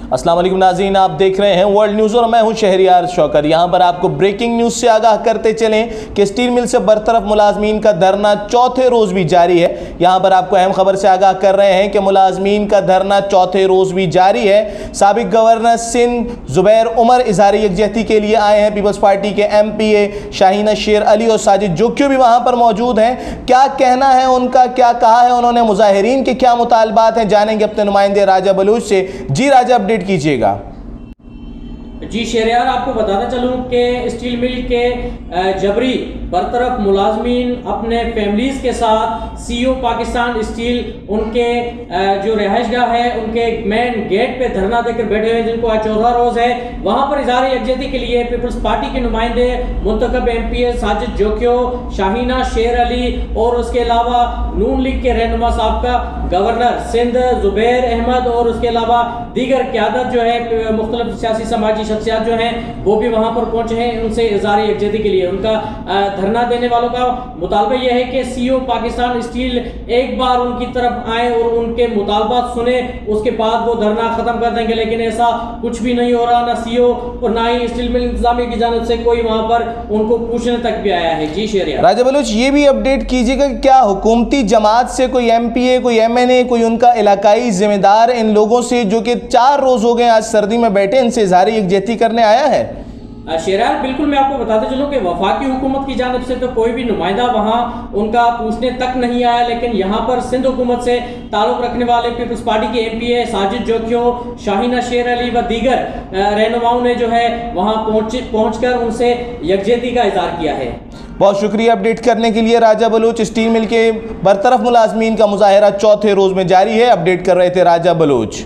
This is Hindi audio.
अस्सलाम वालेकुम नाज़रीन, आप देख रहे हैं वर्ल्ड न्यूज़ और मैं हूं शहरियार शौकत। यहां पर आपको ब्रेकिंग न्यूज़ से आगाह करते चलें कि स्टील मिल से बरतरफ मुलाजमीन का धरना चौथे रोज़ भी जारी है। यहां पर आपको अहम खबर से आगाह कर रहे हैं कि मुलाजमीन का धरना चौथे रोज़ भी जारी है। साबिक गवर्नर सिंध ज़ुबैर उमर इज़हार यकजहती के लिए आए हैं। पीपल्स पार्टी के MPA शाहीना शेर अली और साजिद जोकियो भी वहाँ पर मौजूद हैं। क्या कहना है उनका, क्या कहा है उन्होंने, मुजाहिरीन के क्या मुतालबात हैं, जानेंगे अपने नुमाइंदे राजा बलूच से। जी राजा, अपडेट कीजिएगा। जी शहरियार, आपको बताता चलूं कि स्टील मिल के जबरी बरतरफ मुलाजमीन अपने फैमिलीज़ के साथ CEO पाकिस्तान स्टील उनके जो रिहाइशगाह है उनके मेन गेट पे धरना देकर बैठे हुए हैं, जिनको आज चौथा रोज़ है। वहाँ पर इज़हार यकजहती के लिए पीपल्स पार्टी के नुमाइंदे मुंतखब MPA साजिद जोकियो, शाहीना शेर अली और उसके अलावा नून लीग के रहनुमा साहब का गवर्नर सिंध ज़ुबैर अहमद और उसके अलावा दीगर क़यादत जो है मुख्तलिफ सियासी समाजी शख्सियात जो हैं वो भी वहाँ पर पहुँचे हैं उनसे इज़हार यकजहती के लिए। उनका धरना देने वालों का मुतालबा यह है कि CEO पाकिस्तान स्टील एक बार उनकी तरफ आए और उनके मुतालबात सुने, उसके बाद वो धरना खत्म कर देंगे। लेकिन ऐसा कुछ भी नहीं हो रहा, ना CEO और ना ही स्टील मिल इंतजामिया की जानिब से कोई वहाँ पर उनको पूछने तक भी आया है। जी शहरियार। राजा बलूच, ये भी अपडेट कीजिएगा कि क्या हुकूमती जमात से कोई MPA, कोई MNA, कोई उनका इलाकाई जिम्मेदार इन लोगों से जो कि 4 रोज़ हो गए आज सर्दी में बैठे, इनसे इज़हार यकजहती करने आया है? शेरार, बिल्कुल मैं आपको बताते चलूं कि वफाकी हुकूमत की जानिब से तो कोई भी नुमाइंदा वहाँ उनका पूछने तक नहीं आया। लेकिन यहाँ पर सिंध हुकूमत से ताल्लुक़ रखने वाले पीपल्स पार्टी के MPA साजिद जोकियो, शाहीना शेर अली व दीगर रहनुमाओं ने जो है वहाँ पहुँचकर उनसे यकजहती का इज़हार किया है। बहुत शुक्रिया अपडेट करने के लिए राजा बलूच। स्टील मिल के बरतरफ मुलाजमीन का मुजाहरा चौथे रोज़ में जारी है। अपडेट कर रहे थे राजा बलूच।